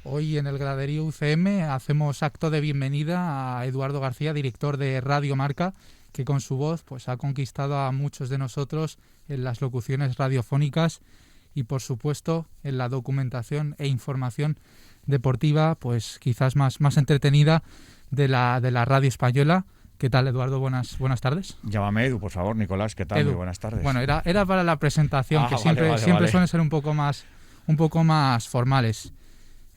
Hoy en el Graderío UCM hacemos acto de bienvenida a Eduardo García, director de Radio Marca, que con su voz pues ha conquistado a muchos de nosotros en las locuciones radiofónicas y por supuesto en la documentación e información deportiva, pues quizás más entretenida de la radio española. ¿Qué tal, Eduardo? Buenas tardes. Llámame Edu, por favor, Nicolás. ¿Qué tal? Muy Edu. buenas tardes. Bueno, era para la presentación, que Vale, siempre, vale, siempre vale. suelen ser un poco más formales.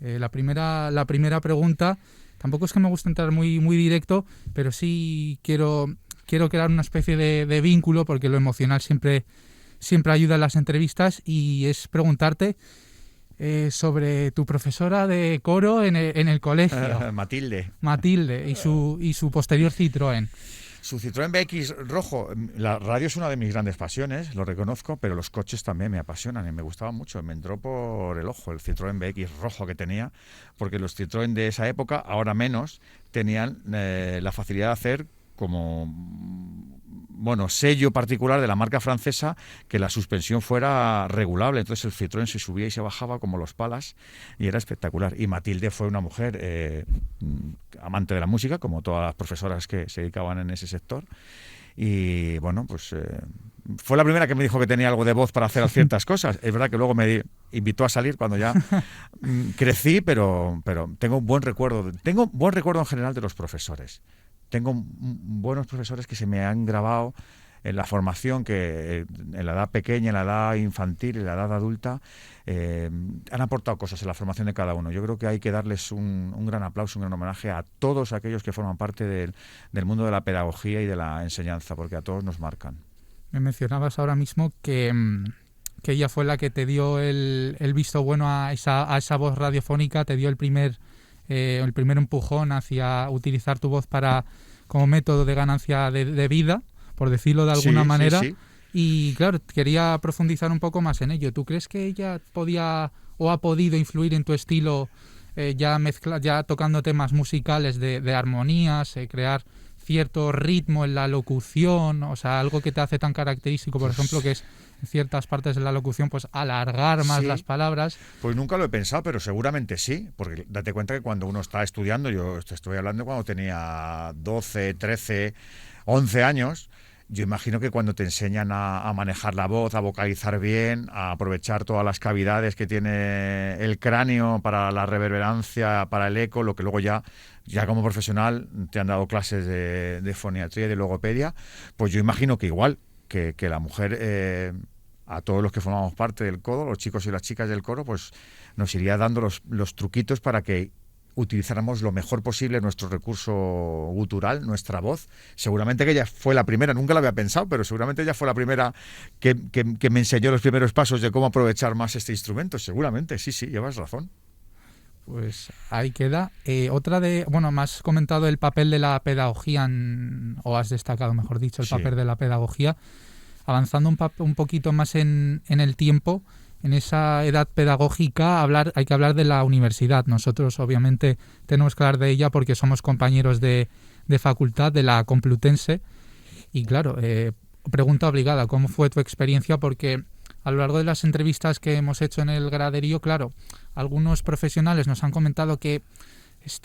La primera pregunta, tampoco es que me guste entrar muy directo, pero sí quiero crear una especie de vínculo, porque lo emocional siempre ayuda en las entrevistas, y es preguntarte sobre tu profesora de coro en el colegio, Matilde. Matilde, y su posterior Citroën. Su Citroën BX rojo. La radio es una de mis grandes pasiones, lo reconozco, pero los coches también me apasionan y me gustaban mucho. Me entró por el ojo el Citroën BX rojo que tenía, porque los Citroën de esa época, ahora menos, tenían la facilidad de hacer como sello particular de la marca francesa, que la suspensión fuera regulable. Entonces el Citroën se subía y se bajaba como los palas y era espectacular. Y Matilde fue una mujer amante de la música, como todas las profesoras que se dedicaban en ese sector. Y bueno, pues fue la primera que me dijo que tenía algo de voz para hacer ciertas cosas. Es verdad que luego me invitó a salir cuando ya crecí, pero tengo un buen recuerdo. Tengo buen recuerdo en general de los profesores. Tengo buenos profesores que se me han grabado en la formación, que en la edad pequeña, en la edad infantil, en la edad adulta, han aportado cosas en la formación de cada uno. Yo creo que hay que darles un gran aplauso, un gran homenaje a todos aquellos que forman parte del mundo de la pedagogía y de la enseñanza, porque a todos nos marcan. Me mencionabas ahora mismo que ella fue la que te dio el visto bueno a esa voz radiofónica, te dio el primer empujón hacia utilizar tu voz como método de ganancia de vida, por decirlo de alguna manera. Sí. Y claro, quería profundizar un poco más en ello. ¿Tú crees que ella podía o ha podido influir en tu estilo, ya tocando temas musicales de armonías, crear cierto ritmo en la locución, o sea, algo que te hace tan característico, por ejemplo, que es en ciertas partes de la locución, pues alargar más las palabras? Pues nunca lo he pensado, pero seguramente sí, porque date cuenta que cuando uno está estudiando, yo te estoy hablando cuando tenía 12, 13, 11 años. Yo imagino que cuando te enseñan a manejar la voz, a vocalizar bien, a aprovechar todas las cavidades que tiene el cráneo para la reverberancia, para el eco, lo que luego ya como profesional te han dado clases de foniatría y de logopedia, pues yo imagino que igual que la mujer, a todos los que formamos parte del coro, los chicos y las chicas del coro, pues nos iría dando los truquitos para que utilizáramos lo mejor posible nuestro recurso gutural, nuestra voz. Seguramente que ella fue la primera, nunca lo había pensado, pero seguramente ella fue la primera que me enseñó los primeros pasos de cómo aprovechar más este instrumento. Seguramente, sí, llevas razón. Pues ahí queda. Me has comentado el papel de la pedagogía, o has destacado, mejor dicho, el papel de la pedagogía. Avanzando un poquito más en el tiempo, en esa edad pedagógica, hay que hablar de la universidad. Nosotros, obviamente, tenemos que hablar de ella porque somos compañeros de facultad de la Complutense. Y claro, pregunta obligada, ¿cómo fue tu experiencia? Porque a lo largo de las entrevistas que hemos hecho en el graderío, claro, algunos profesionales nos han comentado que es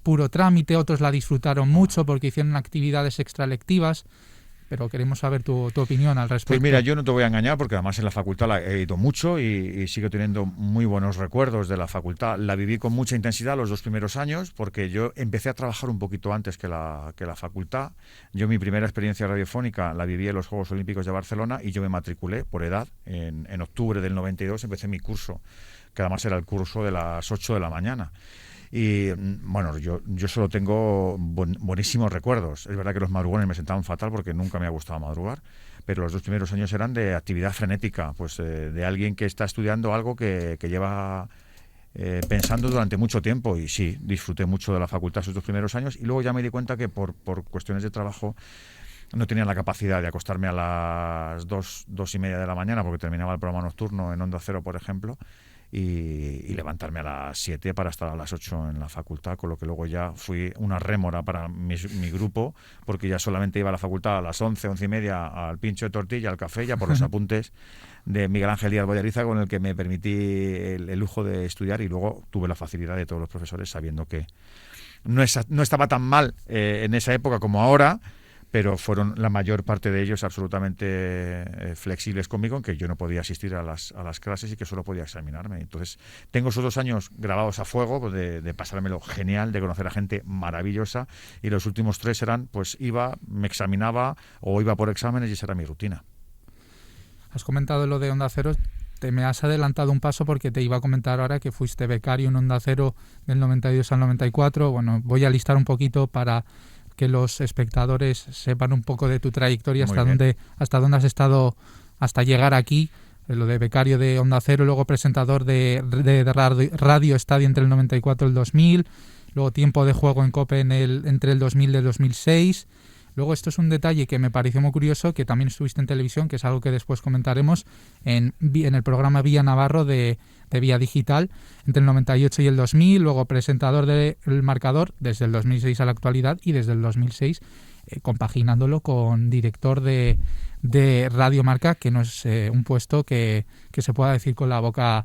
puro trámite, otros la disfrutaron mucho porque hicieron actividades extralectivas, pero queremos saber tu opinión al respecto. Pues mira, yo no te voy a engañar porque además en la facultad la he ido mucho y sigo teniendo muy buenos recuerdos de la facultad. La viví con mucha intensidad los 2 primeros años porque yo empecé a trabajar un poquito antes que la facultad. Yo mi primera experiencia radiofónica la viví en los Juegos Olímpicos de Barcelona y yo me matriculé por edad. En octubre del 92 empecé mi curso, que además era el curso de las 8 de la mañana. Y bueno, yo solo tengo buenísimos recuerdos. Es verdad que los madrugones me sentaban fatal porque nunca me ha gustado madrugar, pero los 2 primeros años eran de actividad frenética, pues de alguien que está estudiando algo que lleva pensando durante mucho tiempo. Y sí, disfruté mucho de la facultad esos 2 primeros años y luego ya me di cuenta que por cuestiones de trabajo no tenía la capacidad de acostarme a las 2:30 de la mañana porque terminaba el programa nocturno en Onda Cero, por ejemplo. y levantarme a las 7 para estar a las 8 en la facultad, con lo que luego ya fui una rémora para mi grupo, porque ya solamente iba a la facultad a las 11, 11 y media al pincho de tortilla, al café, ya por los apuntes de Miguel Ángel Díaz Boyariza, con el que me permití el lujo de estudiar, y luego tuve la facilidad de todos los profesores, sabiendo que no estaba tan mal en esa época como ahora, pero fueron la mayor parte de ellos absolutamente flexibles conmigo, en que yo no podía asistir a las clases y que solo podía examinarme. Entonces, tengo esos 2 años grabados a fuego, pues de pasármelo genial, de conocer a gente maravillosa, y los últimos 3 eran, pues iba, me examinaba o iba por exámenes, y esa era mi rutina. Has comentado lo de Onda Cero, me has adelantado un paso porque te iba a comentar ahora que fuiste becario en Onda Cero del 92 al 94. Bueno, voy a listar un poquito para que los espectadores sepan un poco de tu trayectoria, hasta dónde has estado hasta llegar aquí. Lo de becario de Onda Cero, luego presentador de Radio Estadio entre el 94 y el 2000, luego tiempo de juego en COPE entre el 2000 y el 2006. Luego, esto es un detalle que me pareció muy curioso, que también estuviste en televisión, que es algo que después comentaremos, en el programa Vía Navarro de Vía Digital, entre el 98 y el 2000, luego presentador de El Marcador desde el 2006 a la actualidad, y desde el 2006 compaginándolo con director de Radio Marca, que no es un puesto que se pueda decir con la boca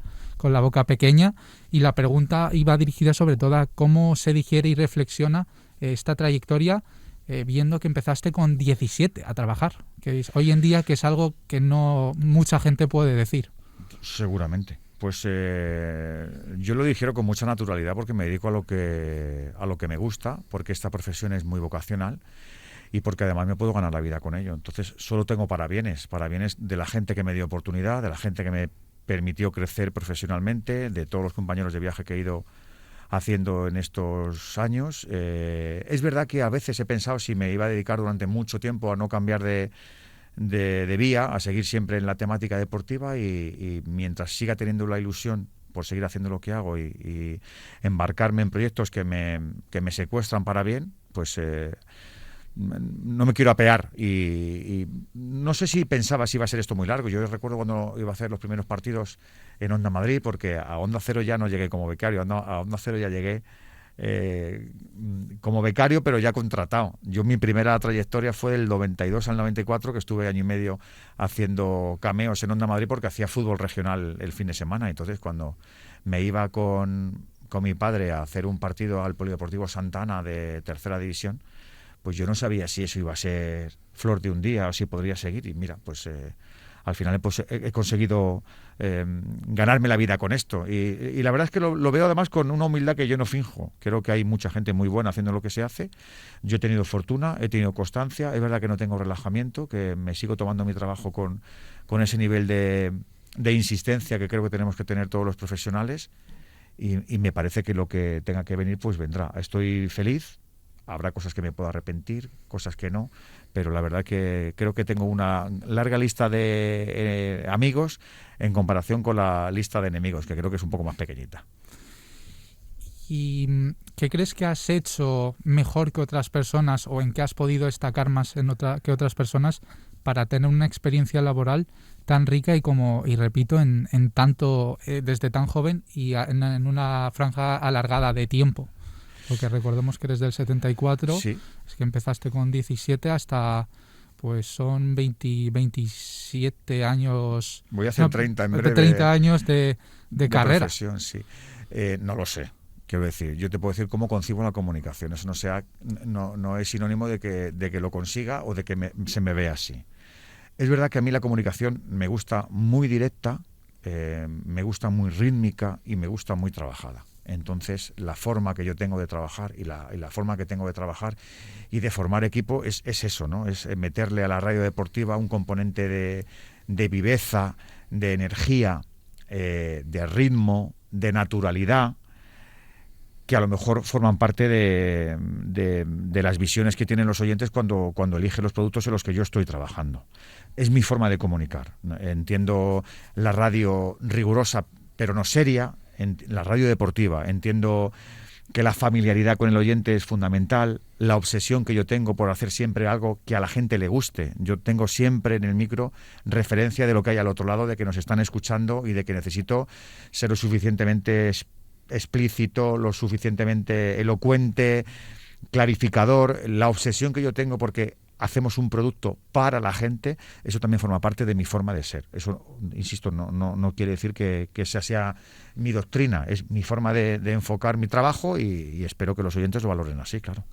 pequeña. Y la pregunta iba dirigida sobre todo a cómo se digiere y reflexiona esta trayectoria, viendo que empezaste con 17 a trabajar, que es, hoy en día, que es algo que no mucha gente puede decir. Seguramente. Pues yo lo digiero con mucha naturalidad, porque me dedico a lo que me gusta, porque esta profesión es muy vocacional y porque además me puedo ganar la vida con ello. Entonces solo tengo parabienes de la gente que me dio oportunidad, de la gente que me permitió crecer profesionalmente, de todos los compañeros de viaje que he ido haciendo en estos años. Es verdad que a veces he pensado si me iba a dedicar durante mucho tiempo a no cambiar de vía, a seguir siempre en la temática deportiva, y mientras siga teniendo la ilusión por seguir haciendo lo que hago y embarcarme en proyectos que me secuestran para bien, pues no me quiero apear, y no sé si pensaba si iba a ser esto muy largo. Yo recuerdo cuando iba a hacer los primeros partidos en Onda Madrid, porque a Onda Cero ya no llegué como becario, a Onda Cero ya llegué como becario, pero ya contratado. Yo, mi primera trayectoria fue del 92 al 94, que estuve año y medio haciendo cameos en Onda Madrid, porque hacía fútbol regional el fin de semana. Entonces, cuando me iba con mi padre a hacer un partido al Polideportivo Santa Ana de tercera división, pues yo no sabía si eso iba a ser flor de un día o si podría seguir. Y mira, pues al final he conseguido ganarme la vida con esto. Y la verdad es que lo veo además con una humildad que yo no finjo. Creo que hay mucha gente muy buena haciendo lo que se hace. Yo he tenido fortuna, he tenido constancia. Es verdad que no tengo relajamiento, que me sigo tomando mi trabajo con ese nivel de insistencia que creo que tenemos que tener todos los profesionales. Y me parece que lo que tenga que venir, pues vendrá. Estoy feliz. Habrá cosas que me puedo arrepentir, cosas que no, pero la verdad que creo que tengo una larga lista de amigos en comparación con la lista de enemigos, que creo que es un poco más pequeñita. ¿Y qué crees que has hecho mejor que otras personas, o en qué has podido destacar más que otras personas para tener una experiencia laboral tan rica y repito, en tanto desde tan joven y en una franja alargada de tiempo? Porque recordemos que eres del 74, sí. Es que empezaste con 17 hasta, pues son 27 años... Voy a hacer 30 en breve. 30 años de carrera. Profesión, sí. No lo sé. Quiero decir, yo te puedo decir cómo concibo la comunicación. Eso no es sinónimo de que lo consiga o de que se me vea así. Es verdad que a mí la comunicación me gusta muy directa, me gusta muy rítmica y me gusta muy trabajada. Entonces, la forma que yo tengo de trabajar y la forma que tengo de trabajar y de formar equipo es eso, ¿no? Es meterle a la radio deportiva un componente de viveza, de energía, de ritmo, de naturalidad, que a lo mejor forman parte de las visiones que tienen los oyentes cuando eligen los productos en los que yo estoy trabajando. Es mi forma de comunicar. Entiendo la radio rigurosa, pero no seria, la radio deportiva. Entiendo que la familiaridad con el oyente es fundamental, la obsesión que yo tengo por hacer siempre algo que a la gente le guste. Yo tengo siempre en el micro referencia de lo que hay al otro lado, de que nos están escuchando y de que necesito ser lo suficientemente explícito, lo suficientemente elocuente, clarificador. La obsesión que yo tengo porque hacemos un producto para la gente, eso también forma parte de mi forma de ser. Eso, insisto, no quiere decir que esa sea mi doctrina, es mi forma de enfocar mi trabajo y espero que los oyentes lo valoren así, claro.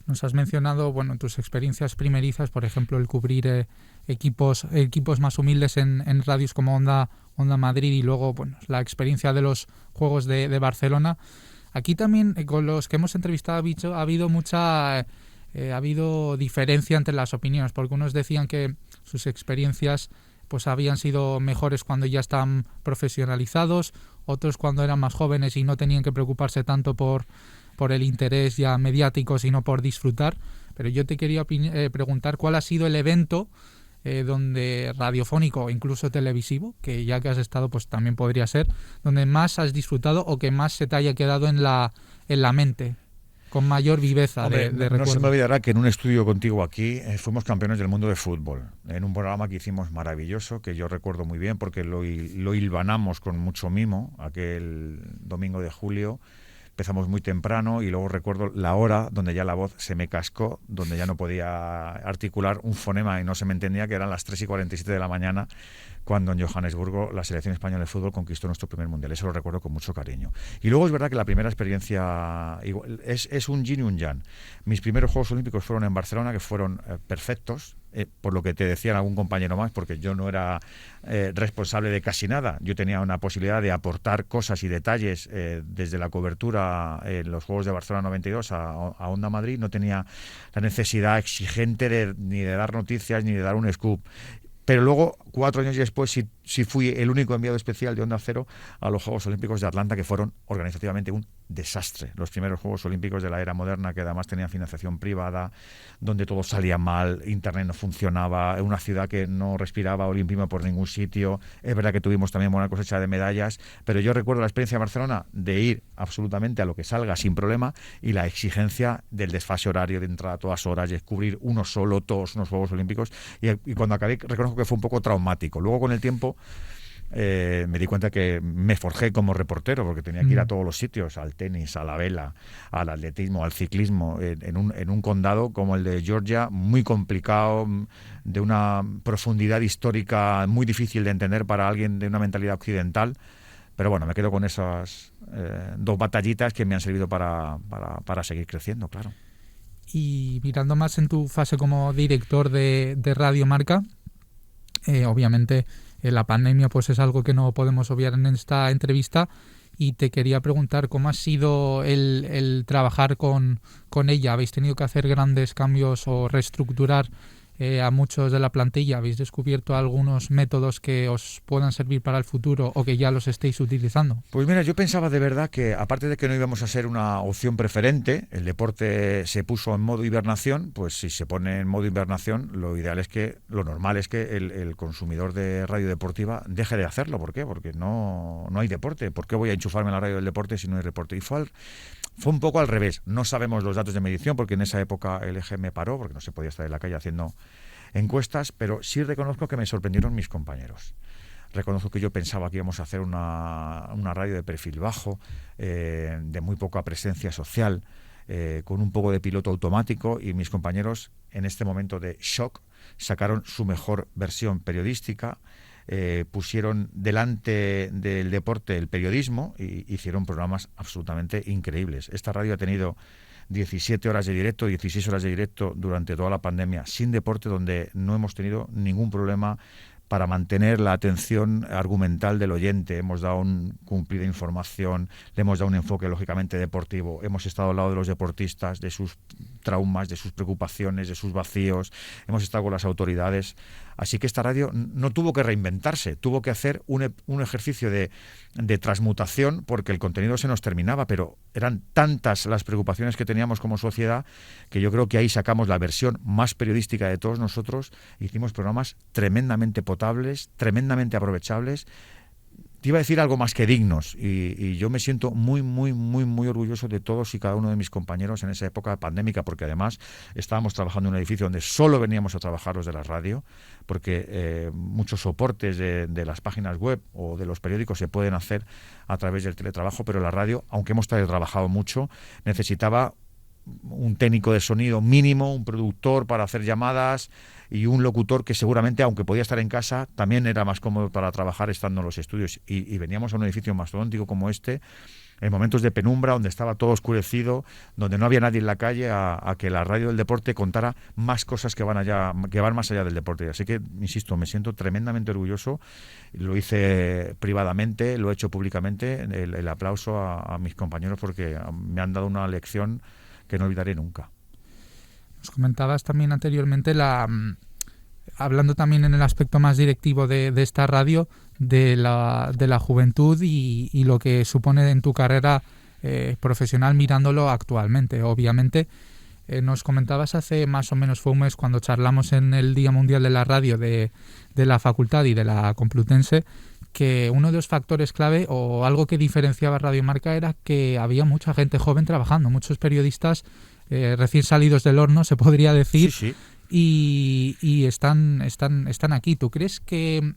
Nos has mencionado, bueno, tus experiencias primerizas, por ejemplo, el cubrir equipos más humildes en radios como Onda Madrid y luego, bueno, la experiencia de los Juegos de Barcelona. Aquí también, con los que hemos entrevistado, ha habido mucha... ha habido diferencia entre las opiniones, porque unos decían que sus experiencias pues habían sido mejores cuando ya están profesionalizados, otros cuando eran más jóvenes y no tenían que preocuparse tanto por el interés ya mediático, sino por disfrutar. Pero yo te quería preguntar cuál ha sido el evento donde radiofónico o incluso televisivo, que ya que has estado pues también podría ser, donde más has disfrutado o que más se te haya quedado en la mente, con mayor viveza. Hombre, de no se me olvidará que en un estudio contigo aquí fuimos campeones del mundo de fútbol, en un programa que hicimos maravilloso, que yo recuerdo muy bien porque lo hilvanamos con mucho mimo, aquel domingo de julio. Empezamos muy temprano y luego recuerdo la hora donde ya la voz se me cascó, donde ya no podía articular un fonema y no se me entendía, que eran las 3:47 de la mañana, cuando en Johannesburgo la selección española de fútbol conquistó nuestro primer mundial. Eso lo recuerdo con mucho cariño. Y luego es verdad que la primera experiencia es un yin y un yang. Mis primeros Juegos Olímpicos fueron en Barcelona, que fueron perfectos, por lo que te decían algún compañero más, porque yo no era responsable de casi nada. Yo tenía una posibilidad de aportar cosas y detalles desde la cobertura en los Juegos de Barcelona 92 a Onda Madrid. No tenía la necesidad exigente ni de dar noticias ni de dar un scoop. Pero luego, 4 años después, sí fui el único enviado especial de Onda Cero a los Juegos Olímpicos de Atlanta, que fueron organizativamente un desastre. Los primeros Juegos Olímpicos de la era moderna, que además tenían financiación privada, donde todo salía mal, internet no funcionaba, una ciudad que no respiraba olimpismo por ningún sitio. Es verdad que tuvimos también buena cosecha de medallas, pero yo recuerdo la experiencia de Barcelona de ir absolutamente a lo que salga sin problema y la exigencia del desfase horario de entrada a todas horas, de cubrir uno solo todos unos Juegos Olímpicos. Y cuando acabé, reconozco que fue un poco traumático. Luego, con el tiempo, me di cuenta que me forjé como reportero, porque tenía que ir a todos los sitios, al tenis, a la vela, al atletismo, al ciclismo, en un condado como el de Georgia, muy complicado, de una profundidad histórica muy difícil de entender para alguien de una mentalidad occidental. Pero bueno, me quedo con esas 2 batallitas que me han servido para seguir creciendo, claro. Y mirando más en tu fase como director de Radio Marca, obviamente la pandemia pues es algo que no podemos obviar en esta entrevista, y te quería preguntar cómo ha sido el trabajar con ella. ¿Habéis tenido que hacer grandes cambios o reestructurar a muchos de la plantilla? ¿Habéis descubierto algunos métodos que os puedan servir para el futuro o que ya los estéis utilizando? Pues mira, yo pensaba de verdad que, aparte de que no íbamos a ser una opción preferente, el deporte se puso en modo hibernación. Pues si se pone en modo hibernación, lo normal es que el consumidor de radio deportiva deje de hacerlo. ¿Por qué? Porque no hay deporte. ¿Por qué voy a enchufarme en la radio del deporte si no hay deporte? Y fue un poco al revés. No sabemos los datos de medición, porque en esa época el EGM paró, porque no se podía estar en la calle haciendo encuestas, pero sí reconozco que me sorprendieron mis compañeros. Reconozco que yo pensaba que íbamos a hacer una radio de perfil bajo, de muy poca presencia social, con un poco de piloto automático, y mis compañeros, en este momento de shock, sacaron su mejor versión periodística, pusieron delante del deporte el periodismo y hicieron programas absolutamente increíbles. Esta radio ha tenido 17 horas de directo, 16 horas de directo durante toda la pandemia, sin deporte, donde no hemos tenido ningún problema para mantener la atención argumental del oyente. Hemos dado cumplida información, le hemos dado un enfoque lógicamente deportivo, hemos estado al lado de los deportistas, de sus traumas, de sus preocupaciones, de sus vacíos, hemos estado con las autoridades. Así que esta radio no tuvo que reinventarse, tuvo que hacer un ejercicio de transmutación, porque el contenido se nos terminaba, pero eran tantas las preocupaciones que teníamos como sociedad que yo creo que ahí sacamos la versión más periodística de todos nosotros. Hicimos programas tremendamente potables, tremendamente aprovechables, te iba a decir algo más que dignos, y yo me siento muy, muy, muy, muy orgulloso de todos y cada uno de mis compañeros en esa época pandémica, porque además estábamos trabajando en un edificio donde solo veníamos a trabajar los de la radio, porque muchos soportes de las páginas web o de los periódicos se pueden hacer a través del teletrabajo, pero la radio, aunque hemos trabajado mucho, necesitaba un técnico de sonido mínimo, un productor para hacer llamadas y un locutor que seguramente, aunque podía estar en casa, también era más cómodo para trabajar estando en los estudios. Y veníamos a un edificio mastodóntico como este, en momentos de penumbra, donde estaba todo oscurecido, donde no había nadie en la calle, a que la radio del deporte contara más cosas que van más allá del deporte. Así que, insisto, me siento tremendamente orgulloso. Lo hice privadamente, lo he hecho públicamente. El aplauso a mis compañeros, porque me han dado una lección que no olvidaré nunca. Nos comentabas también anteriormente, hablando también en el aspecto más directivo de esta radio, de la juventud y lo que supone en tu carrera profesional mirándolo actualmente. Obviamente, nos comentabas hace más o menos, fue un mes, cuando charlamos en el Día Mundial de la Radio de la Facultad y de la Complutense, que uno de los factores clave o algo que diferenciaba Radio Marca era que había mucha gente joven trabajando, muchos periodistas recién salidos del horno, se podría decir, sí. Y están aquí. ¿Tú crees que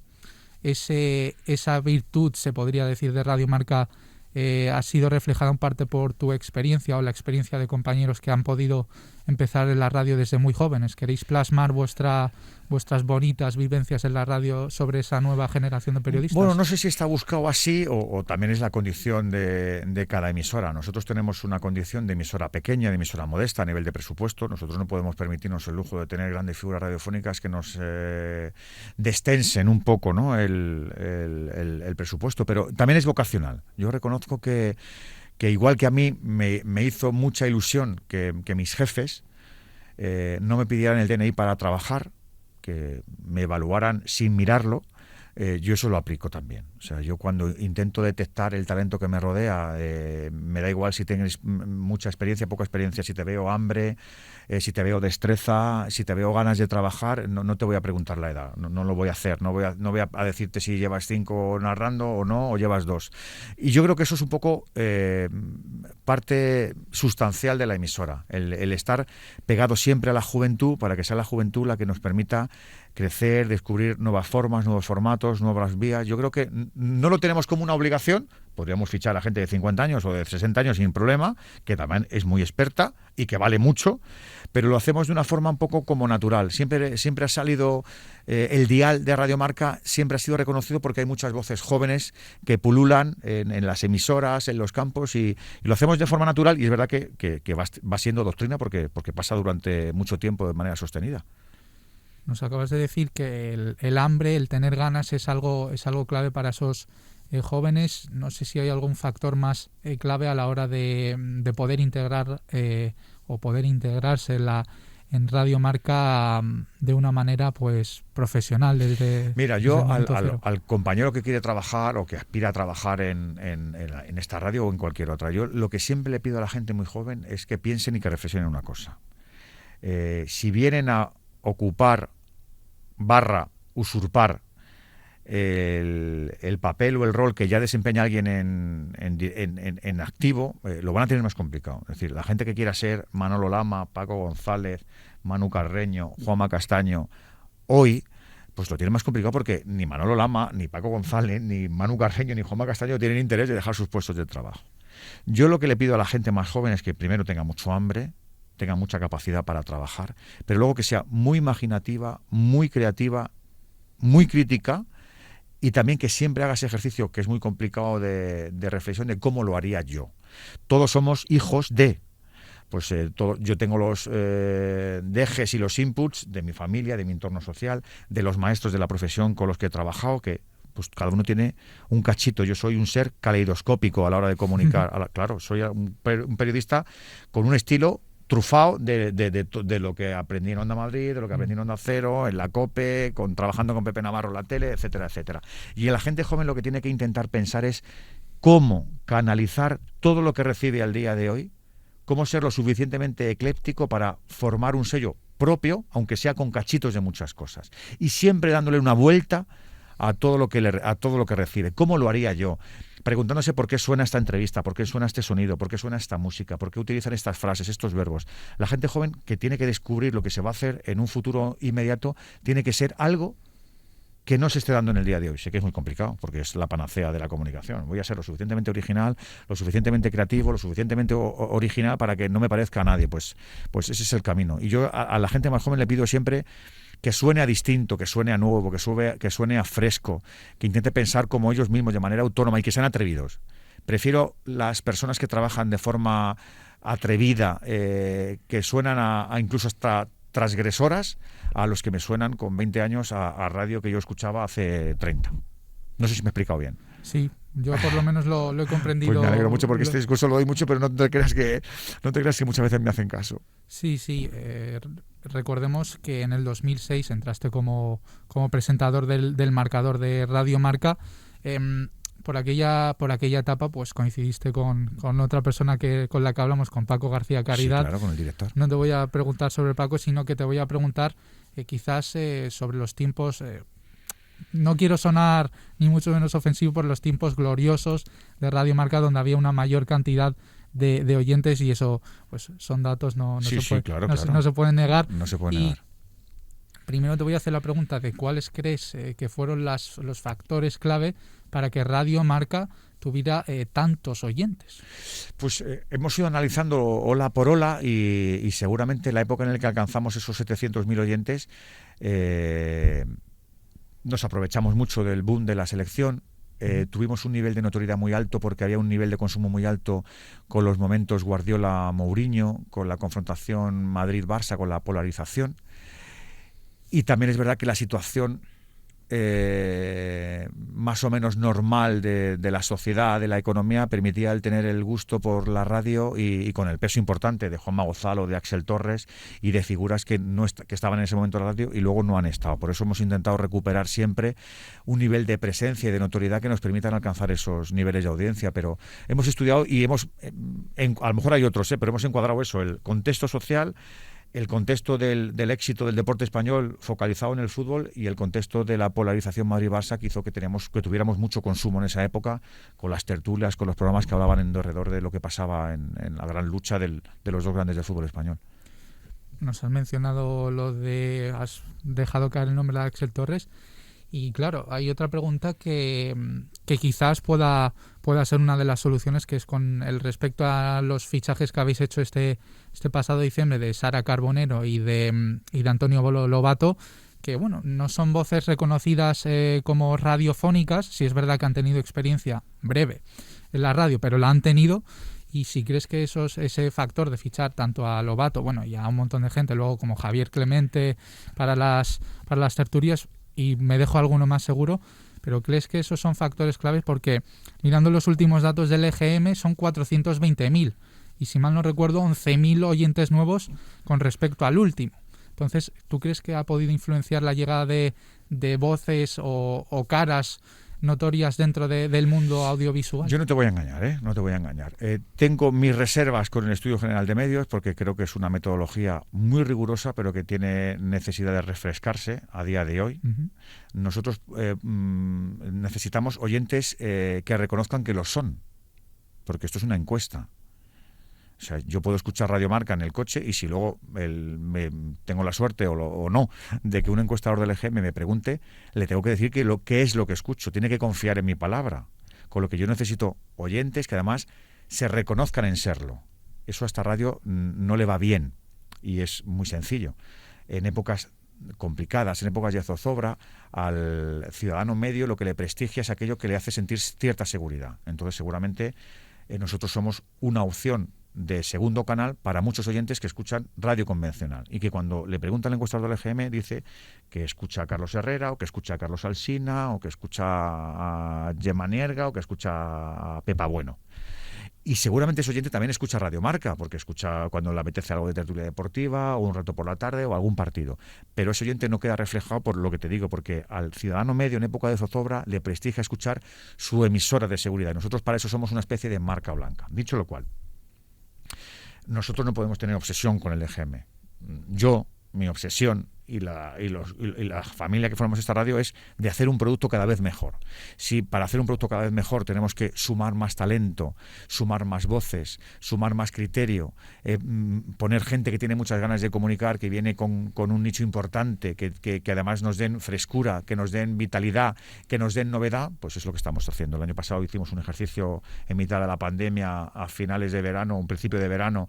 esa virtud, se podría decir, de Radio Marca ha sido reflejada en parte por tu experiencia o la experiencia de compañeros que han podido empezar en la radio desde muy jóvenes? ¿Queréis plasmar vuestras bonitas vivencias en la radio sobre esa nueva generación de periodistas? Bueno, no sé si está buscado así o también es la condición de cada emisora. Nosotros tenemos una condición de emisora pequeña, de emisora modesta a nivel de presupuesto. Nosotros no podemos permitirnos el lujo de tener grandes figuras radiofónicas que nos destensen un poco, ¿no?, el presupuesto, pero también es vocacional. Yo reconozco que igual que a mí me hizo mucha ilusión que mis jefes no me pidieran el DNI para trabajar, que me evaluaran sin mirarlo, yo eso lo aplico también. O sea, yo cuando intento detectar el talento que me rodea, me da igual si tienes mucha experiencia, poca experiencia, si te veo hambre, si te veo destreza, si te veo ganas de trabajar, no te voy a preguntar la edad, no lo voy a hacer, no voy a decirte si llevas 5 narrando o no, o llevas 2. Y yo creo que eso es un poco parte sustancial de la emisora, el estar pegado siempre a la juventud, para que sea la juventud la que nos permita crecer, descubrir nuevas formas, nuevos formatos, nuevas vías. Yo creo que no lo tenemos como una obligación. Podríamos fichar a gente de 50 años o de 60 años sin problema, que también es muy experta y que vale mucho, pero lo hacemos de una forma un poco como natural. Siempre ha salido el dial de Radio Marca, siempre ha sido reconocido porque hay muchas voces jóvenes que pululan en las emisoras, en los campos, y lo hacemos de forma natural, y es verdad que va siendo doctrina porque pasa durante mucho tiempo de manera sostenida. Nos acabas de decir que el hambre, el tener ganas es algo clave para esos jóvenes. No sé si hay algún factor más clave a la hora de poder integrar o poder integrarse en Radio Marca de una manera pues profesional. Mira, yo al compañero que quiere trabajar o que aspira a trabajar en esta radio o en cualquier otra, yo lo que siempre le pido a la gente muy joven es que piensen y que reflexionen una cosa. Si vienen a ocupar / usurpar el papel o el rol que ya desempeña alguien en activo, lo van a tener más complicado. Es decir, la gente que quiera ser Manolo Lama, Paco González, Manu Carreño, Juanma Castaño, hoy pues lo tiene más complicado, porque ni Manolo Lama, ni Paco González, ni Manu Carreño, ni Juanma Castaño tienen interés de dejar sus puestos de trabajo. Yo lo que le pido a la gente más joven es que primero tenga mucho hambre, tenga mucha capacidad para trabajar, pero luego que sea muy imaginativa, muy creativa, muy crítica, y también que siempre haga ese ejercicio que es muy complicado de reflexión de cómo lo haría yo. Todos somos hijos de... yo tengo los dejes y los inputs de mi familia, de mi entorno social, de los maestros de la profesión con los que he trabajado, que pues cada uno tiene un cachito. Yo soy un ser caleidoscópico a la hora de comunicar. Claro, soy un periodista con un estilo trufado de lo que aprendí en Onda Madrid, de lo que aprendí en Onda Cero, en la COPE, trabajando con Pepe Navarro en la tele, etcétera, etcétera. Y la gente joven lo que tiene que intentar pensar es cómo canalizar todo lo que recibe al día de hoy, cómo ser lo suficientemente ecléptico para formar un sello propio, aunque sea con cachitos de muchas cosas. Y siempre dándole una vuelta a todo lo que recibe. ¿Cómo lo haría yo? Preguntándose por qué suena esta entrevista, por qué suena este sonido, por qué suena esta música, por qué utilizan estas frases, estos verbos. La gente joven que tiene que descubrir lo que se va a hacer en un futuro inmediato tiene que ser algo que no se esté dando en el día de hoy. Sé que es muy complicado, porque es la panacea de la comunicación. Voy a ser lo suficientemente original, lo suficientemente creativo, lo suficientemente original para que no me parezca a nadie. Pues ese es el camino. Y yo a la gente más joven le pido siempre que suene a distinto, que suene a nuevo, que suene a fresco, que intente pensar como ellos mismos, de manera autónoma y que sean atrevidos. Prefiero las personas que trabajan de forma atrevida, que suenan a incluso hasta transgresoras, a los que me suenan con 20 años a radio que yo escuchaba hace 30. No sé si me he explicado bien. Sí, yo por lo menos lo he comprendido. Pues me alegro mucho porque este discurso lo doy mucho, pero no te creas que muchas veces me hacen caso. Sí. Recordemos que en el 2006 entraste como presentador del marcador de Radio Marca. Por aquella etapa pues coincidiste con otra persona con la que hablamos, con Paco García Caridad. Sí, claro, con el director. No te voy a preguntar sobre Paco, sino que te voy a preguntar quizás sobre los tiempos. No quiero sonar ni mucho menos ofensivo, por los tiempos gloriosos de Radio Marca, donde había una mayor cantidad de oyentes, y eso pues son datos, no se pueden negar. No se puede negar. Primero te voy a hacer la pregunta de cuáles crees que fueron los factores clave para que Radio Marca tuviera tantos oyentes. Pues hemos ido analizando ola por ola y seguramente la época en la que alcanzamos esos 700.000 oyentes, nos aprovechamos mucho del boom de la selección. Tuvimos un nivel de notoriedad muy alto porque había un nivel de consumo muy alto con los momentos Guardiola-Mourinho, con la confrontación Madrid-Barça, con la polarización. Y también es verdad que la situación más o menos normal de la sociedad, de la economía, permitía el tener el gusto por la radio y con el peso importante de Juanma Gonzalo, de Axel Torres y de figuras que estaban en ese momento en la radio y luego no han estado. Por eso hemos intentado recuperar siempre un nivel de presencia y de notoriedad que nos permitan alcanzar esos niveles de audiencia. Pero hemos estudiado y a lo mejor hay otros, pero hemos encuadrado eso, el contexto social, el contexto del éxito del deporte español focalizado en el fútbol y el contexto de la polarización Madrid-Barça, que hizo que tuviéramos mucho consumo en esa época, con las tertulias, con los programas que hablaban alrededor de lo que pasaba en la gran lucha de los dos grandes del fútbol español. Nos has mencionado has dejado caer el nombre de Axel Torres, y claro, hay otra pregunta que quizás pueda ser una de las soluciones, que es con el respecto a los fichajes que habéis hecho este pasado diciembre de Sara Carbonero y de Antonio Lobato, que bueno, no son voces reconocidas como radiofónicas. Sí es verdad que han tenido experiencia breve en la radio, pero la han tenido. Y si crees que ese factor de fichar tanto a Lobato, bueno, y a un montón de gente, luego como Javier Clemente para las tertulias, y me dejo alguno más seguro, pero ¿crees que esos son factores claves? Porque mirando los últimos datos del EGM son 420.000 y, si mal no recuerdo, 11.000 oyentes nuevos con respecto al último. Entonces, ¿tú crees que ha podido influenciar la llegada de voces o caras notorias dentro del mundo audiovisual? Yo no te voy a engañar, no te voy a engañar. Tengo mis reservas con el Estudio General de Medios, porque creo que es una metodología muy rigurosa, pero que tiene necesidad de refrescarse a día de hoy. Uh-huh. Nosotros necesitamos oyentes que reconozcan que lo son, porque esto es una encuesta. O sea, yo puedo escuchar Radio Marca en el coche y si luego tengo la suerte o no de que un encuestador del EGM me pregunte, le tengo que decir qué es lo que escucho. Tiene que confiar en mi palabra. Con lo que yo necesito oyentes que además se reconozcan en serlo. Eso a esta radio no le va bien y es muy sencillo. En épocas complicadas, en épocas de zozobra, al ciudadano medio lo que le prestigia es aquello que le hace sentir cierta seguridad. Entonces seguramente nosotros somos una opción de segundo canal para muchos oyentes que escuchan radio convencional y que cuando le preguntan al encuestador del EGM dice que escucha a Carlos Herrera o que escucha a Carlos Alsina o que escucha a Gemma Nierga o que escucha a Pepa Bueno. Y seguramente ese oyente también escucha Radio Marca, porque escucha cuando le apetece algo de tertulia deportiva o un rato por la tarde o algún partido. Pero ese oyente no queda reflejado por lo que te digo, porque al ciudadano medio en época de zozobra le prestigia escuchar su emisora de seguridad. Nosotros para eso somos una especie de marca blanca. Dicho lo cual, nosotros no podemos tener obsesión con el EGM. Mi obsesión, y la familia que formamos esta radio es de hacer un producto cada vez mejor. Si para hacer un producto cada vez mejor tenemos que sumar más talento, sumar más voces, sumar más criterio, poner gente que tiene muchas ganas de comunicar, que viene con un nicho importante, que además nos den frescura, que nos den vitalidad, que nos den novedad, pues es lo que estamos haciendo. El año pasado hicimos un ejercicio en mitad de la pandemia, a finales de verano, un principio de verano.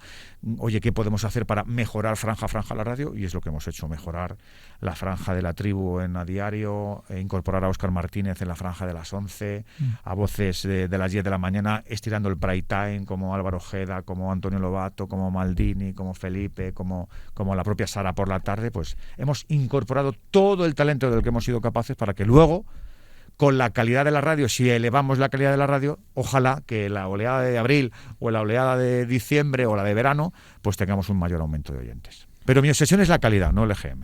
Oye, ¿qué podemos hacer para mejorar franja a franja la radio? Y es lo que hemos hecho, mejorar la franja de la tribu en A Diario, incorporar a Óscar Martínez en la franja de las 11, a voces de las 10 de la mañana, estirando el prime time, como Álvaro Ojeda, como Antonio Lobato, como Maldini, como Felipe, como la propia Sara por la tarde. Pues hemos incorporado todo el talento del que hemos sido capaces para que luego, con la calidad de la radio, si elevamos la calidad de la radio, ojalá que la oleada de abril o la oleada de diciembre o la de verano, pues tengamos un mayor aumento de oyentes. Pero mi obsesión es la calidad, no el EGM.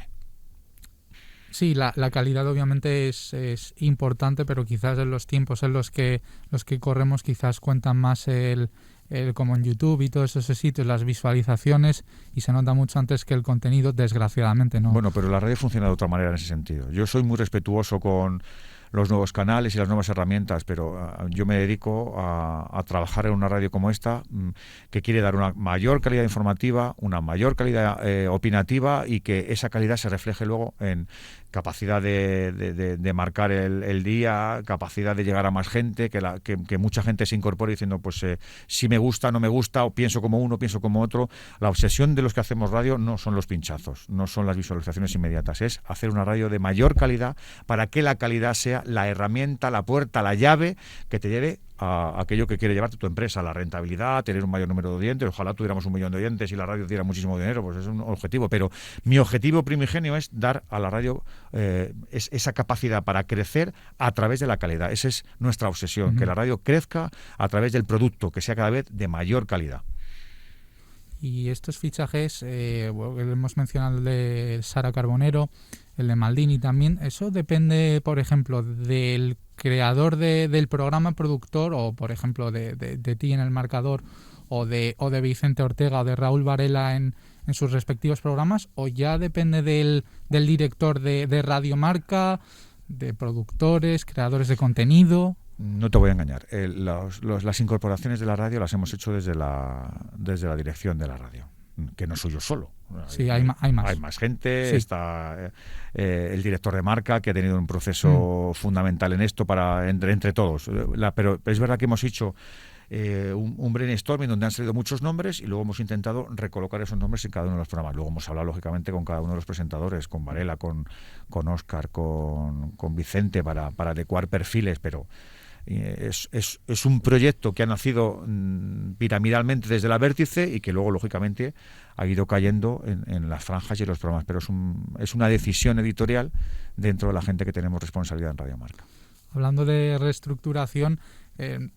Sí, la calidad obviamente es importante, pero quizás en los tiempos en los que corremos quizás cuentan más el como en YouTube y todos esos sitios, las visualizaciones, y se nota mucho antes que el contenido, desgraciadamente, ¿no? Bueno, pero la radio funciona de otra manera en ese sentido. Yo soy muy respetuoso con los nuevos canales y las nuevas herramientas, pero yo me dedico a trabajar en una radio como esta, que quiere dar una mayor calidad informativa, una mayor calidad opinativa, y que esa calidad se refleje luego en capacidad de marcar el día, capacidad de llegar a más gente, que mucha gente se incorpore diciendo, pues si me gusta, no me gusta, o pienso como uno, pienso como otro. La obsesión de los que hacemos radio no son los pinchazos, no son las visualizaciones inmediatas, es hacer una radio de mayor calidad para que la calidad sea la herramienta, la puerta, la llave que te lleve a aquello que quiere llevarte tu empresa, la rentabilidad, tener un mayor número de oyentes. Ojalá tuviéramos 1 millón de oyentes y la radio diera muchísimo dinero, pues es un objetivo, pero mi objetivo primigenio es dar a la radio esa capacidad para crecer a través de la calidad. Esa es nuestra obsesión, que la radio crezca a través del producto, que sea cada vez de mayor calidad. Y estos fichajes, hemos mencionado el de Sara Carbonero, el de Maldini también, ¿eso depende, por ejemplo, del creador del programa, productor, o por ejemplo de ti en El Marcador, o de Vicente Ortega o de Raúl Varela en sus respectivos programas, o ya depende del director de Radio Marca, de productores, creadores de contenido? No te voy a engañar. Las incorporaciones de la radio las hemos hecho desde la dirección de la radio, que no soy yo solo. Sí, hay más. Hay más gente. Sí. Está el director de marca, que ha tenido un proceso fundamental en esto entre todos. Pero es verdad que hemos hecho un brainstorming donde han salido muchos nombres, y luego hemos intentado recolocar esos nombres en cada uno de los programas. Luego hemos hablado, lógicamente, con cada uno de los presentadores, con Varela, con Óscar, con Vicente, para adecuar perfiles, pero es un proyecto que ha nacido piramidalmente desde la Vértice, y que luego, lógicamente, ha ido cayendo en las franjas y en los programas. Pero es una decisión editorial dentro de la gente que tenemos responsabilidad en Radio Marca. Hablando de reestructuración,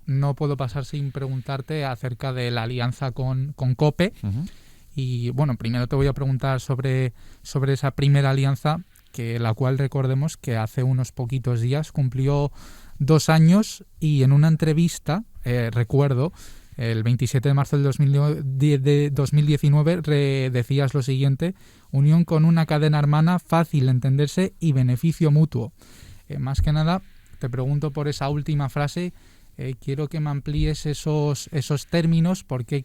no puedo pasar sin preguntarte acerca de la alianza con COPE. Uh-huh. Y bueno, primero te voy a preguntar sobre esa primera alianza, la cual recordemos que hace unos poquitos días cumplió 2 años, y en una entrevista, recuerdo, el 27 de marzo de 2019, decías lo siguiente: unión con una cadena hermana, fácil entenderse y beneficio mutuo. Más que nada, te pregunto por esa última frase, quiero que me amplíes esos términos, por qué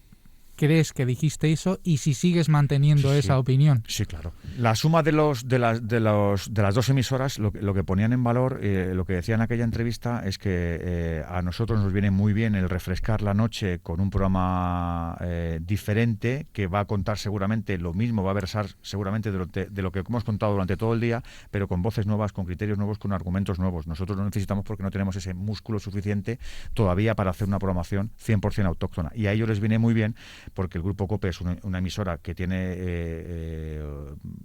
crees que dijiste eso y si sigues manteniendo esa opinión. Sí, claro. La suma de las 2 emisoras, lo que ponían en valor, lo que decían en aquella entrevista, es que a nosotros nos viene muy bien el refrescar la noche con un programa diferente, que va a contar seguramente lo mismo, va a versar seguramente de lo que hemos contado durante todo el día, pero con voces nuevas, con criterios nuevos, con argumentos nuevos. Nosotros no necesitamos, porque no tenemos ese músculo suficiente todavía para hacer una programación 100% autóctona, y a ellos les viene muy bien, porque el Grupo COPE es una emisora que tiene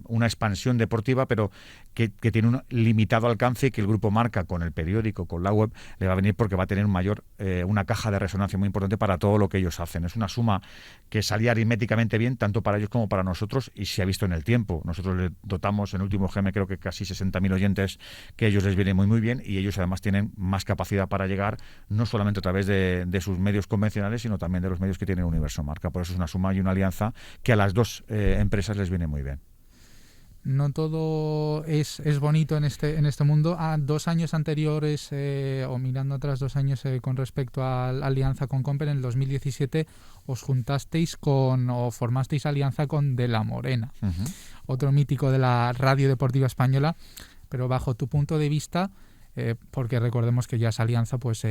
una expansión deportiva, pero que tiene un limitado alcance, y que el Grupo Marca, con el periódico, con la web, le va a venir porque va a tener una caja de resonancia muy importante para todo lo que ellos hacen. Es una suma que salía aritméticamente bien, tanto para ellos como para nosotros, y se ha visto en el tiempo. Nosotros le dotamos en el último GM, creo que casi 60.000 oyentes, que a ellos les viene muy muy bien, y ellos además tienen más capacidad para llegar, no solamente a través de sus medios convencionales, sino también de los medios que tiene Universo Marca. Por eso es una suma y una alianza que a las 2 empresas les viene muy bien. no todo es bonito en este mundo. 2 años anteriores, o mirando atrás 2 años con respecto a la alianza con Comper, en el 2017 os juntasteis o formasteis alianza con De la Morena, otro mítico de la radio deportiva española, pero bajo tu punto de vista, porque recordemos que ya esa alianza pues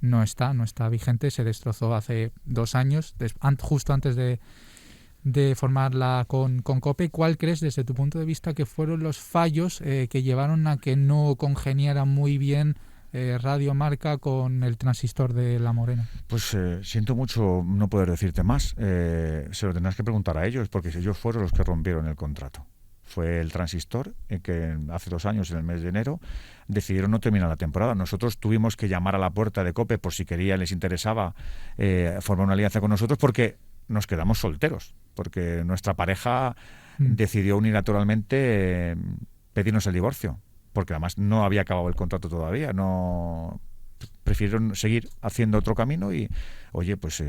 no está vigente, se destrozó hace 2 años, justo antes de formarla con COPE. ¿Cuál crees, desde tu punto de vista, que fueron los fallos que llevaron a que no congeniara muy bien Radio Marca con el transistor de La Morena? Pues siento mucho no poder decirte más. Se lo tendrás que preguntar a ellos, porque ellos fueron los que rompieron el contrato. Fue el transistor que hace 2 años, en el mes de enero, decidieron no terminar la temporada. Nosotros tuvimos que llamar a la puerta de COPE por si les interesaba formar una alianza con nosotros, porque nos quedamos solteros, porque nuestra pareja decidió unilateralmente pedirnos el divorcio, porque además no había acabado el contrato todavía, prefirieron seguir haciendo otro camino y, oye, pues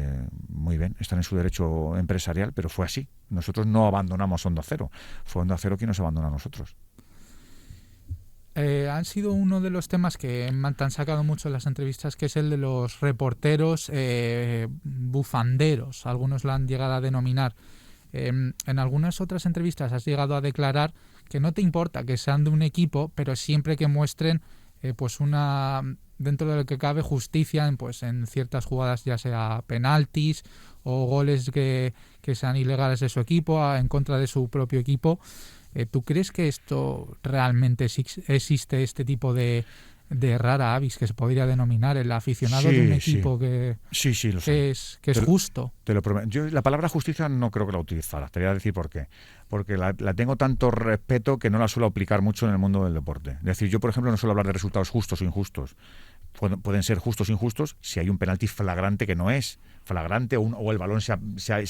muy bien, están en su derecho empresarial, pero fue así. Nosotros no abandonamos Onda Cero, fue Onda Cero quien nos abandonó a nosotros. Han sido uno de los temas que te han sacado mucho en las entrevistas, que es el de los reporteros bufanderos, algunos lo han llegado a denominar. En algunas otras entrevistas has llegado a declarar que no te importa que sean de un equipo, pero siempre que muestren pues dentro de lo que cabe, justicia en ciertas jugadas, ya sea penaltis o goles que sean ilegales de su equipo, en contra de su propio equipo. ¿Tú crees que esto realmente existe, este tipo de rara avis que se podría denominar el aficionado de un equipo que es justo? Te lo prometo. Yo la palabra justicia no creo que la utilizara. Te voy a decir por qué. Porque la tengo tanto respeto que no la suelo aplicar mucho en el mundo del deporte. Es decir, yo, por ejemplo, no suelo hablar de resultados justos o injustos. Pueden ser justos o injustos si hay un penalti flagrante que no es flagrante, o el balón se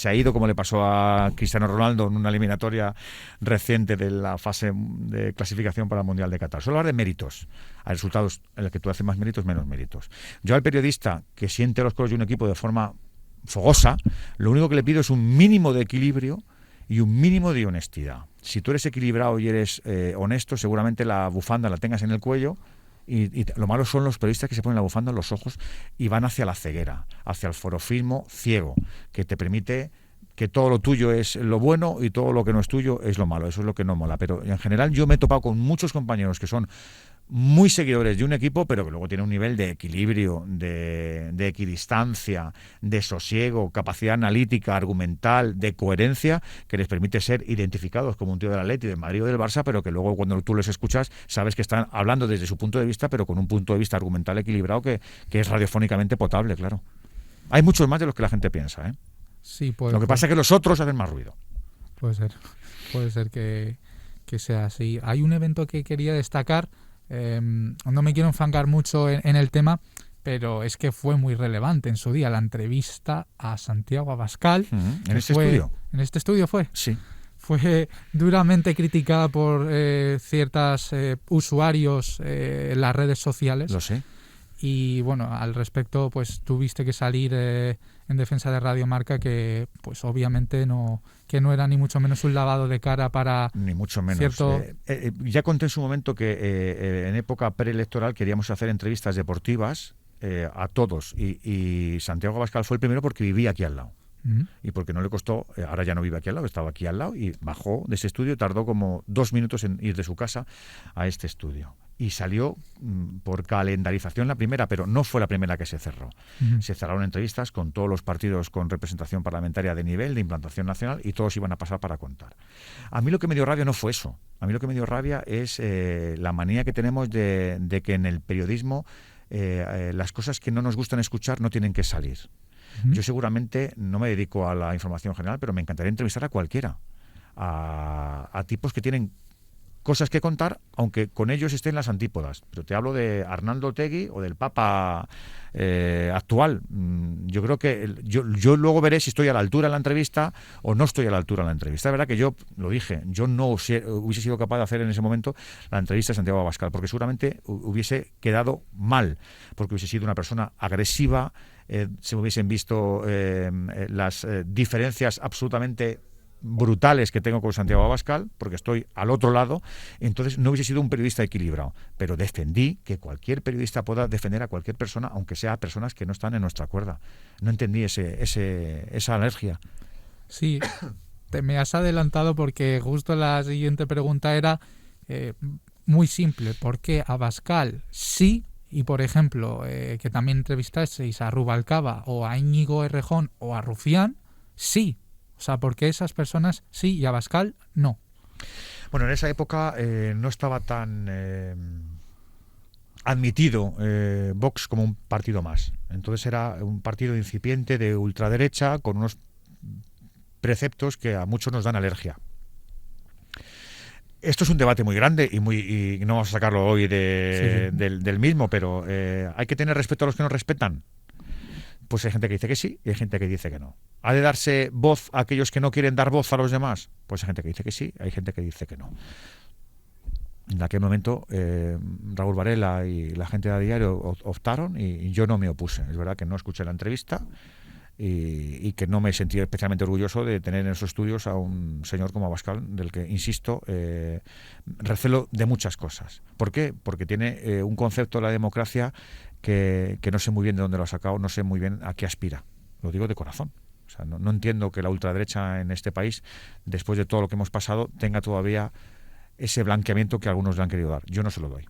ha ido, como le pasó a Cristiano Ronaldo en una eliminatoria reciente de la fase de clasificación para el Mundial de Qatar. Suelo hablar de méritos. Hay resultados en los que tú haces más méritos, menos méritos. Yo, al periodista que siente los colores de un equipo de forma fogosa, lo único que le pido es un mínimo de equilibrio y un mínimo de honestidad. Si tú eres equilibrado y eres honesto, seguramente la bufanda la tengas en el cuello. Y lo malo son los periodistas que se ponen la bufanda en los ojos y van hacia la ceguera, hacia el forofismo ciego, que te permite que todo lo tuyo es lo bueno y todo lo que no es tuyo es lo malo. Eso es lo que no mola. Pero en general yo me he topado con muchos compañeros que son muy seguidores de un equipo, pero que luego tienen un nivel de equilibrio, de equidistancia, de sosiego, capacidad analítica, argumental, de coherencia, que les permite ser identificados como un tío del Atleti, del Madrid o del Barça, pero que luego, cuando tú les escuchas, sabes que están hablando desde su punto de vista, pero con un punto de vista argumental equilibrado que es radiofónicamente potable, claro. Hay muchos más de los que la gente piensa, ¿eh? Sí, lo que pasa es que los otros hacen más ruido. Puede ser que sea así. Hay un evento que quería destacar. No me quiero enfangar mucho en el tema, pero es que fue muy relevante en su día la entrevista a Santiago Abascal. ¿En este estudio? ¿En este estudio fue? Sí. Fue duramente criticada por ciertos usuarios en las redes sociales. Lo sé. Y bueno, al respecto, pues tuviste que salir en defensa de Radio Marca, que pues obviamente no era ni mucho menos un lavado de cara para... Ni mucho menos. Cierto... Ya conté en su momento que en época preelectoral queríamos hacer entrevistas deportivas a todos, y Santiago Abascal fue el primero porque vivía aquí al lado. Y porque no le costó, ahora ya no vive aquí al lado, estaba aquí al lado y bajó de ese estudio, tardó como 2 minutos en ir de su casa a este estudio. Y salió por calendarización la primera, pero no fue la primera que se cerró. Se cerraron entrevistas con todos los partidos con representación parlamentaria de nivel, de implantación nacional, y todos iban a pasar para contar. A mí lo que me dio rabia no fue eso. A mí lo que me dio rabia es la manía que tenemos de que en el periodismo las cosas que no nos gustan escuchar no tienen que salir. Yo seguramente no me dedico a la información general, pero me encantaría entrevistar a cualquiera, a tipos que tienen cosas que contar, aunque con ellos estén las antípodas. Pero te hablo de Arnaldo Otegi o del Papa actual. Yo creo que yo luego veré si estoy a la altura en la entrevista o no estoy a la altura en la entrevista. Es verdad que yo lo dije, yo no hubiese sido capaz de hacer en ese momento la entrevista a Santiago Abascal, porque seguramente hubiese quedado mal, porque hubiese sido una persona agresiva, se hubiesen visto las diferencias absolutamente brutales que tengo con Santiago Abascal, porque estoy al otro lado, entonces no hubiese sido un periodista equilibrado. Pero defendí que cualquier periodista pueda defender a cualquier persona, aunque sea personas que no están en nuestra cuerda. No entendí esa alergia. Sí, me has adelantado porque justo la siguiente pregunta era muy simple. ¿Por qué Abascal sí? Y, por ejemplo, que también entrevistasteis a Rubalcaba o a Íñigo Errejón o a Rufián, sí. O sea, ¿por qué esas personas sí y Abascal no? Bueno, en esa época no estaba tan admitido Vox como un partido más. Entonces era un partido incipiente de ultraderecha con unos preceptos que a muchos nos dan alergia. Esto es un debate muy grande y no vamos a sacarlo hoy del mismo, pero hay que tener respeto a los que nos respetan. Pues hay gente que dice que sí y hay gente que dice que no. ¿Ha de darse voz a aquellos que no quieren dar voz a los demás? Pues hay gente que dice que sí, hay gente que dice que no. En aquel momento Raúl Varela y la gente de A Diario optaron y yo no me opuse. Es verdad que no escuché la entrevista y que no me sentí especialmente orgulloso de tener en esos estudios a un señor como Abascal, del que, insisto, recelo de muchas cosas. ¿Por qué? Porque tiene un concepto de la democracia que no sé muy bien de dónde lo ha sacado, no sé muy bien a qué aspira. Lo digo de corazón. O sea, no entiendo que la ultraderecha en este país, después de todo lo que hemos pasado, tenga todavía ese blanqueamiento que algunos le han querido dar. Yo no se lo doy.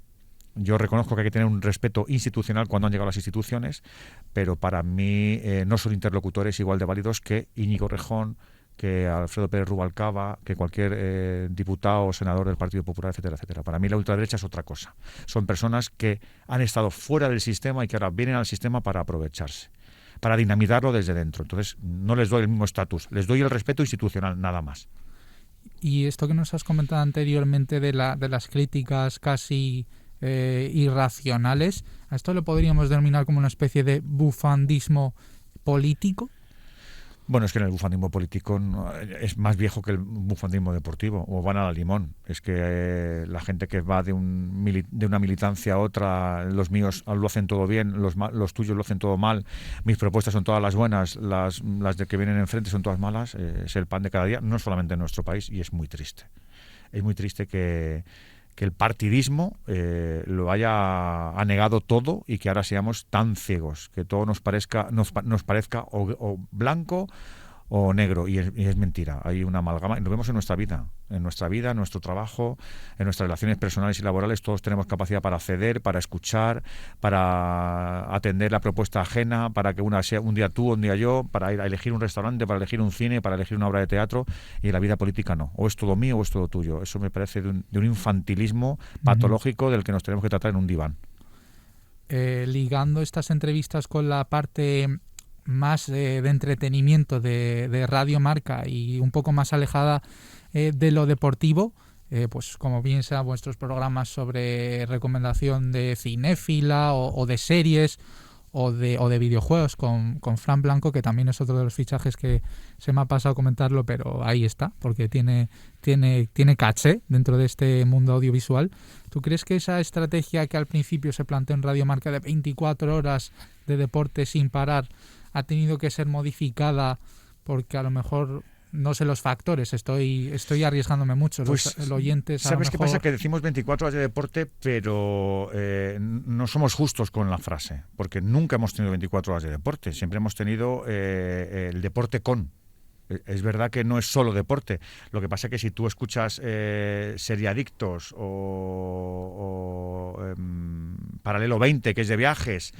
Yo reconozco que hay que tener un respeto institucional cuando han llegado las instituciones, pero para mí no son interlocutores igual de válidos que Íñigo Errejón, que Alfredo Pérez Rubalcaba, que cualquier diputado o senador del Partido Popular, etcétera, etcétera. Para mí la ultraderecha es otra cosa. Son personas que han estado fuera del sistema y que ahora vienen al sistema para aprovecharse, para dinamitarlo desde dentro. Entonces no les doy el mismo estatus, les doy el respeto institucional, nada más. Y esto que nos has comentado anteriormente de las críticas casi irracionales, ¿a esto lo podríamos denominar como una especie de bufandismo político? Bueno, es que en el bufandismo político es más viejo que el bufandismo deportivo, o van a la limón. Es que la gente que va de una militancia a otra, los míos lo hacen todo bien, los tuyos lo hacen todo mal, mis propuestas son todas las buenas, las de que vienen enfrente son todas malas, es el pan de cada día, no solamente en nuestro país, y es muy triste. Es muy triste que el partidismo lo haya anegado todo y que ahora seamos tan ciegos, que todo nos parezca o blanco o negro, y es mentira. Hay una amalgama, y lo vemos en nuestra vida, en nuestro trabajo, en nuestras relaciones personales y laborales. Todos tenemos capacidad para ceder, para escuchar, para atender la propuesta ajena, para que una sea un día tú, un día yo, para ir a elegir un restaurante, para elegir un cine, para elegir una obra de teatro, y en la vida política no. O es todo mío o es todo tuyo. Eso me parece de un infantilismo patológico del que nos tenemos que tratar en un diván. Ligando estas entrevistas con la parte más de entretenimiento de Radio Marca y un poco más alejada de lo deportivo, pues como bien sean vuestros programas sobre recomendación de cinéfila o de series o de videojuegos con Fran Blanco, que también es otro de los fichajes que se me ha pasado comentarlo, pero ahí está, porque tiene caché dentro de este mundo audiovisual. ¿Tú crees que esa estrategia que al principio se planteó en Radio Marca de 24 horas de deporte sin parar ha tenido que ser modificada porque a lo mejor, no sé los factores, estoy arriesgándome mucho, pues, los oyentes a ¿sabes lo qué mejor... pasa? Que decimos 24 horas de deporte, pero no somos justos con la frase, porque nunca hemos tenido 24 horas de deporte, siempre hemos tenido el deporte con. Es verdad que no es solo deporte. Lo que pasa es que si tú escuchas Seriadictos o Paralelo 20, que es de viajes,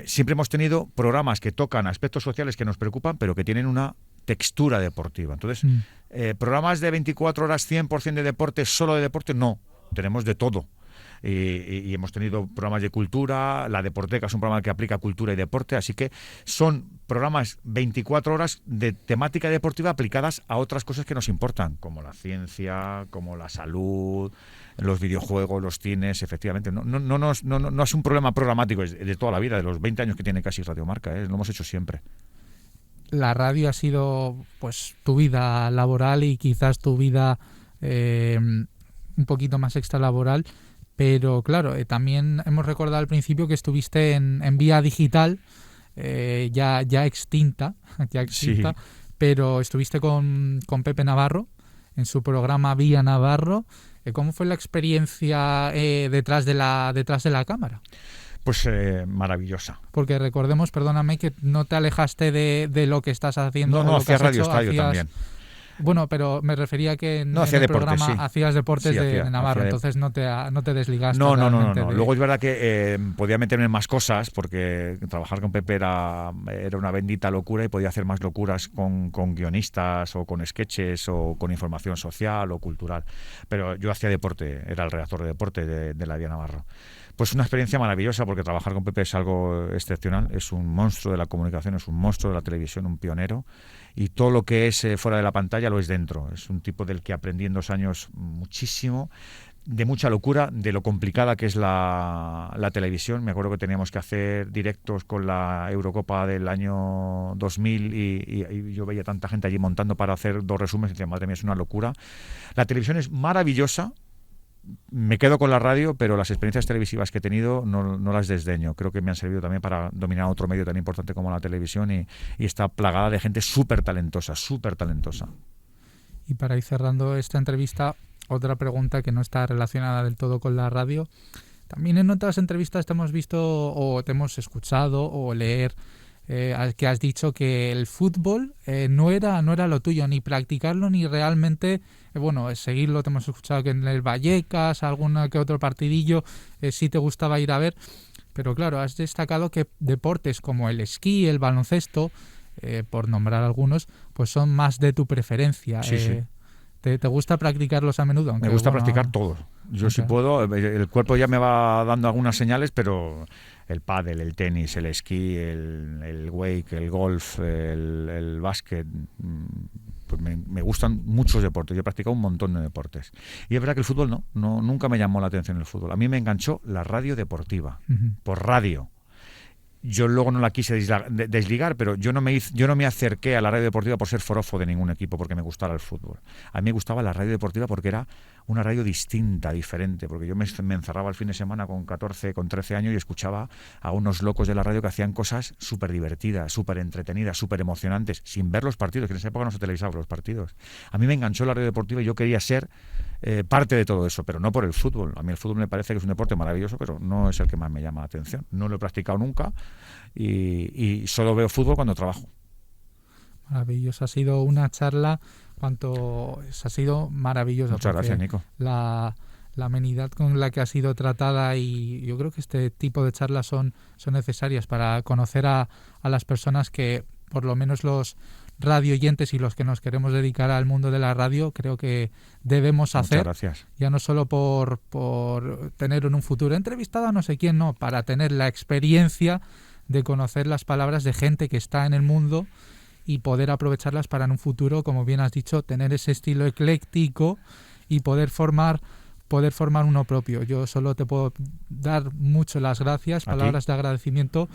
siempre hemos tenido programas que tocan aspectos sociales que nos preocupan, pero que tienen una textura deportiva. Entonces, programas de 24 horas 100% de deporte, solo de deporte, no. Tenemos de todo. Y hemos tenido programas de cultura, la Deporteca es un programa que aplica cultura y deporte, así que son programas 24 horas de temática deportiva aplicadas a otras cosas que nos importan, como la ciencia, como la salud, los videojuegos, los cines, efectivamente. No es un problema programático, es de toda la vida, de los 20 años que tiene casi Radio Marca, lo hemos hecho siempre. La radio ha sido pues tu vida laboral y quizás tu vida un poquito más extralaboral. Pero claro, también hemos recordado al principio que estuviste en Vía Digital, ya extinta, sí. pero estuviste con Pepe Navarro en su programa Vía Navarro. ¿Cómo fue la experiencia detrás de la cámara? Pues maravillosa. Porque recordemos, perdóname, que no te alejaste de lo que estás haciendo. No, hacía Radio hecho, Estadio también. Bueno, pero me refería que en hacía el deportes, programa sí. hacías deportes Sí, de Navarro, entonces no te desligaste. No. realmente Luego es verdad que podía meterme en más cosas, porque trabajar con Pepe era una bendita locura y podía hacer más locuras con guionistas o con sketches o con información social o cultural. Pero yo hacía deporte, era el redactor de deporte de la Vía Navarro. Pues una experiencia maravillosa, porque trabajar con Pepe es algo excepcional, es un monstruo de la comunicación, es un monstruo de la televisión, un pionero, y todo lo que es fuera de la pantalla lo es dentro. Es un tipo del que aprendí en 2 años muchísimo, de mucha locura, de lo complicada que es la televisión. Me acuerdo que teníamos que hacer directos con la Eurocopa del año 2000 y yo veía tanta gente allí montando para hacer 2 resúmenes y decía, madre mía, es una locura. La televisión es maravillosa. Me quedo con la radio, pero las experiencias televisivas que he tenido no las desdeño. Creo que me han servido también para dominar otro medio tan importante como la televisión y está plagada de gente súper talentosa, súper talentosa. Y para ir cerrando esta entrevista, otra pregunta que no está relacionada del todo con la radio. También en otras entrevistas te hemos visto o te hemos escuchado o leer que has dicho que el fútbol no era lo tuyo, ni practicarlo, ni realmente, seguirlo. Te hemos escuchado que en el Vallecas, alguna que otro partidillo, sí te gustaba ir a ver. Pero claro, has destacado que deportes como el esquí, el baloncesto, por nombrar algunos, pues son más de tu preferencia. Sí. ¿Te gusta practicarlos a menudo? Me gusta practicar todo. Yo si puedo, el cuerpo ya me va dando algunas señales, pero el pádel, el tenis, el esquí, el wake, el golf, el básquet, pues me gustan muchos deportes. Yo he practicado un montón de deportes. Y es verdad que el fútbol nunca me llamó la atención el fútbol. A mí me enganchó la radio deportiva, por radio. Yo luego no la quise desligar, pero yo no me acerqué a la radio deportiva por ser forofo de ningún equipo, porque me gustara el fútbol. A mí me gustaba la radio deportiva porque era una radio distinta, diferente, porque yo me encerraba el fin de semana con 14, con 13 años y escuchaba a unos locos de la radio que hacían cosas súper divertidas, súper entretenidas, súper emocionantes, sin ver los partidos, que en esa época no se televisaban los partidos. A mí me enganchó la radio deportiva y yo quería ser parte de todo eso, pero no por el fútbol. A mí el fútbol me parece que es un deporte maravilloso, pero no es el que más me llama la atención. No lo he practicado nunca y solo veo fútbol cuando trabajo. Maravilloso, ha sido una charla, ha sido maravillosa. Muchas gracias, Nico. La amenidad con la que ha sido tratada, y yo creo que este tipo de charlas son necesarias para conocer a las personas que, por lo menos los radio oyentes y los que nos queremos dedicar al mundo de la radio, creo que debemos hacer. Muchas gracias. Ya no solo por tener en un futuro entrevistado a no sé quién, no, para tener la experiencia de conocer las palabras de gente que está en el mundo y poder aprovecharlas para en un futuro, como bien has dicho, tener ese estilo ecléctico y poder formar uno propio. Yo solo te puedo dar mucho las gracias, palabras de agradecimiento,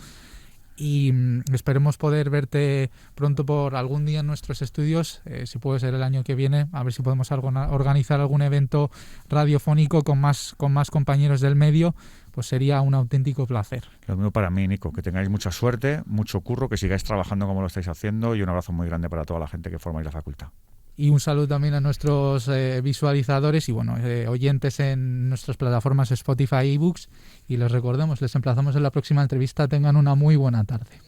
y esperemos poder verte pronto por algún día en nuestros estudios, si puede ser el año que viene, a ver si podemos organizar algún evento radiofónico con más compañeros del medio. Pues sería un auténtico placer. Lo mismo para mí, Nico, que tengáis mucha suerte, mucho curro, que sigáis trabajando como lo estáis haciendo, y un abrazo muy grande para toda la gente que formáis la facultad. Y un saludo también a nuestros visualizadores y oyentes en nuestras plataformas Spotify, eBooks, y les emplazamos en la próxima entrevista. Tengan una muy buena tarde.